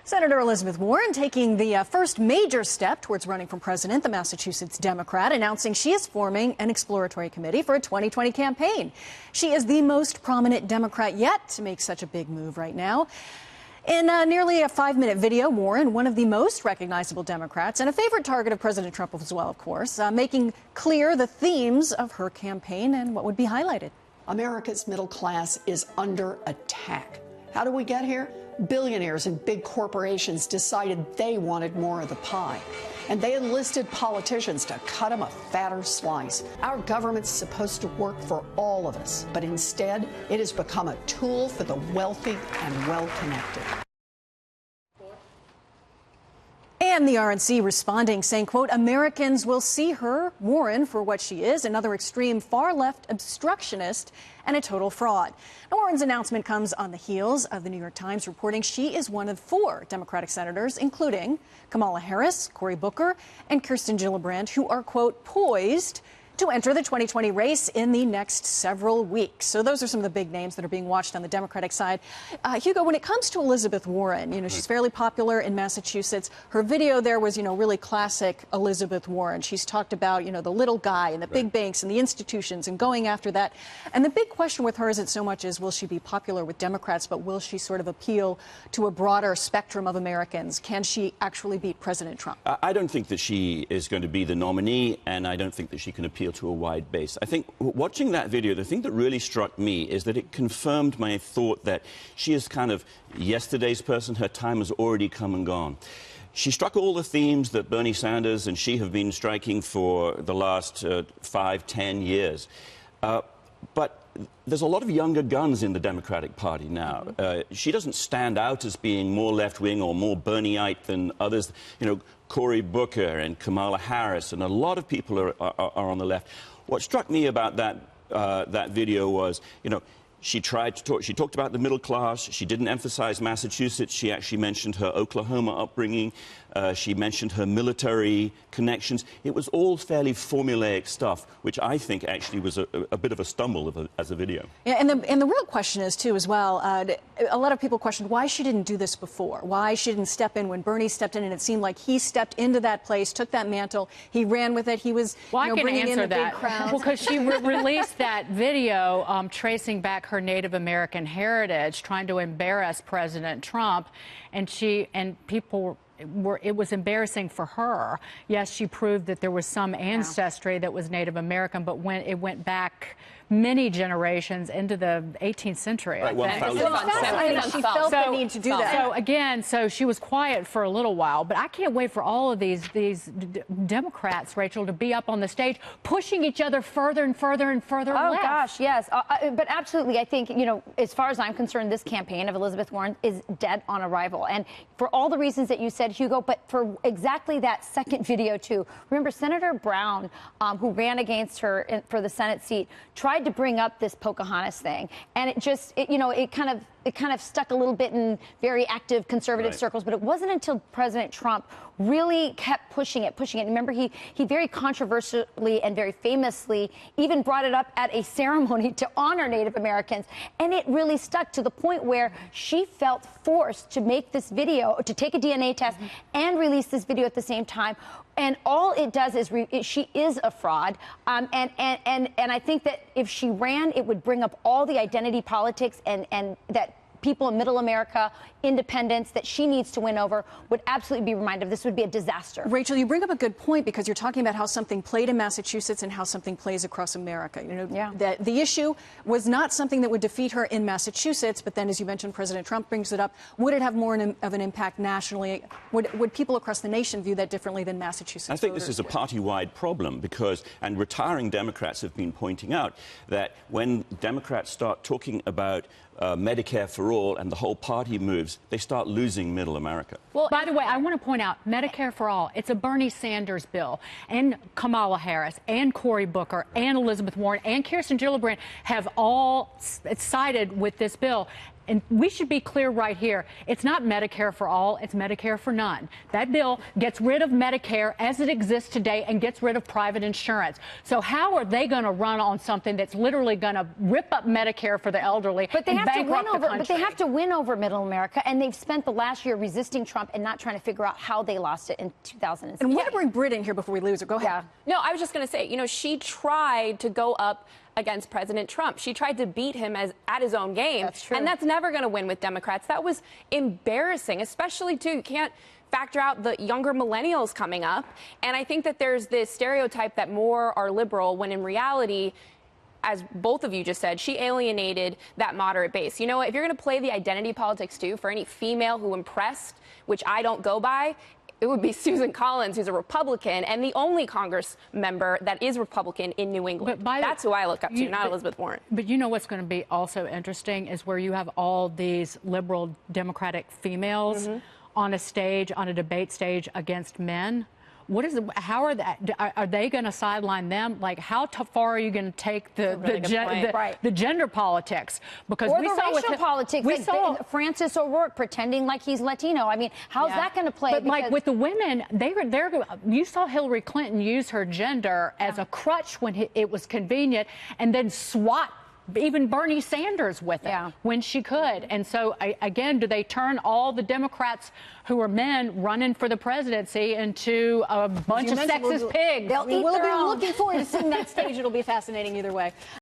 Senator Elizabeth Warren taking the first major step towards running for president, the Massachusetts Democrat, announcing she is forming an exploratory committee for a 2020 campaign. She is the most prominent Democrat yet to make such a big move right now. In nearly a 5-minute video, Warren, one of the most recognizable Democrats and a favorite target of President Trump as well, of course, making clear the themes of her campaign and what would be highlighted. America's middle class is under attack. How do we get here? Billionaires and big corporations decided they wanted more of the pie, and they enlisted politicians to cut them a fatter slice. Our government's supposed to work for all of us, but instead it has become a tool for the wealthy and well-connected. And the RNC responding, saying, quote, Americans will see her, Warren, for what she is, another extreme far-left obstructionist and a total fraud. Now, Warren's announcement comes on the heels of the New York Times reporting she is one of 4 Democratic senators, including Kamala Harris, Cory Booker, and Kirsten Gillibrand, who are, quote, poised to enter the 2020 race in the next several weeks. So those are some of the big names that are being watched on the Democratic side. Hugo, when it comes to Elizabeth Warren, she's fairly popular in Massachusetts. Her video there was, really classic Elizabeth Warren. She's talked about, the little guy and the big banks and the institutions and going after that. And the big question with her isn't so much as will she be popular with Democrats, but will she sort of appeal to a broader spectrum of Americans? Can she actually beat President Trump? I don't think that she is going to be the nominee, and I don't think that she can appeal to a wide base. I think watching that video, the thing that really struck me is that it confirmed my thought that she is kind of yesterday's person. Her time has already come and gone. She struck all the themes that Bernie Sanders and she have been striking for the last 5-10 years. But there's a lot of younger guns in the Democratic Party now. She doesn't stand out as being more left-wing or more Bernieite than others. Cory Booker and Kamala Harris and a lot of people are on the left. What struck me about that video was, she talked about the middle class. She didn't emphasize Massachusetts. She actually mentioned her Oklahoma upbringing. She mentioned her military connections. It was all fairly formulaic stuff, which I think actually was a bit of a stumble as a video. Yeah, and the real question is, too, as well, a lot of people questioned why she didn't do this before, why she didn't step in when Bernie stepped in, and it seemed like he stepped into that place, took that mantle, he ran with it, he was bringing in the big crowds. Well, because she released that video tracing back her Native American heritage, trying to embarrass President Trump, and people it was embarrassing for her. Yes, she proved that there was some ancestry that was Native American, but when it went back many generations into the 18th century. Right, she felt the need to do that. So she was quiet for a little while, but I can't wait for all of these Democrats, Rachel, to be up on the stage, pushing each other further and further and further left. Oh, gosh, yes. But absolutely, I think, as far as I'm concerned, this campaign of Elizabeth Warren is dead on arrival. And for all the reasons that you said, Hugo, but for exactly that second video, too. Remember, Senator Brown, who ran against her for the Senate seat, tried to bring up this Pocahontas thing, and it kind of stuck a little bit in very active conservative circles, but it wasn't until President Trump really kept pushing it. Remember, he very controversially and very famously even brought it up at a ceremony to honor Native Americans, and it really stuck to the point where she felt forced to make this video, to take a DNA test and release this video at the same time. And all it does is she is a fraud, and I think that if she ran, it would bring up all the identity politics and that people in middle America, independents that she needs to win over would absolutely be reminded of. This would be a disaster. Rachel, you bring up a good point because you're talking about how something played in Massachusetts and how something plays across America. That the issue was not something that would defeat her in Massachusetts, but then, as you mentioned, President Trump brings it up. Would it have more of an impact nationally? Would people across the nation view that differently than Massachusetts? I think this is a party-wide problem because, and retiring Democrats have been pointing out, that when Democrats start talking about Medicare for all and the whole party moves, they start losing middle America. Well, by the way, I want to point out Medicare for all. It's a Bernie Sanders bill, and Kamala Harris and Cory Booker and Elizabeth Warren and Kirsten Gillibrand have all sided with this bill. And we should be clear right here. It's not Medicare for all. It's Medicare for none. That bill gets rid of Medicare as it exists today and gets rid of private insurance. So how are they going to run on something that's literally going to rip up Medicare for the elderly but they and have to win bankrupt the over, country? But they have to win over middle America, and they've spent the last year resisting Trump and not trying to figure out how they lost it in 2006. And I want to bring Britt in here before we lose her. Go ahead. Yeah. No, I was just going to say, you know, she tried to go up against President Trump. She tried to beat him at his own game. That's true. And that's never going to win with Democrats. That was embarrassing, especially, too. You can't factor out the younger millennials coming up. And I think that there's this stereotype that more are liberal when in reality, as both of you just said, she alienated that moderate base. You know what? If you're going to play the identity politics, too, for any female who impressed, which I don't go by, it would be Susan Collins, who's a Republican and the only Congress member that is Republican in New England. That's who I look up to, not Elizabeth Warren. But you know what's going to be also interesting is where you have all these liberal Democratic females on a stage, on a debate stage against men. What is? How are they going to sideline them? Like, how far are you going to take the gender politics? Because or we the saw racial politics. We like saw Francis O'Rourke pretending like he's Latino. I mean, how's that going to play? But like with the women, you saw Hillary Clinton use her gender as a crutch when it was convenient, and then swat even Bernie Sanders with it when she could. And so, again, do they turn all the Democrats who are men running for the presidency into a bunch of sexist pigs? We'll be looking forward to seeing that stage. It'll be fascinating either way.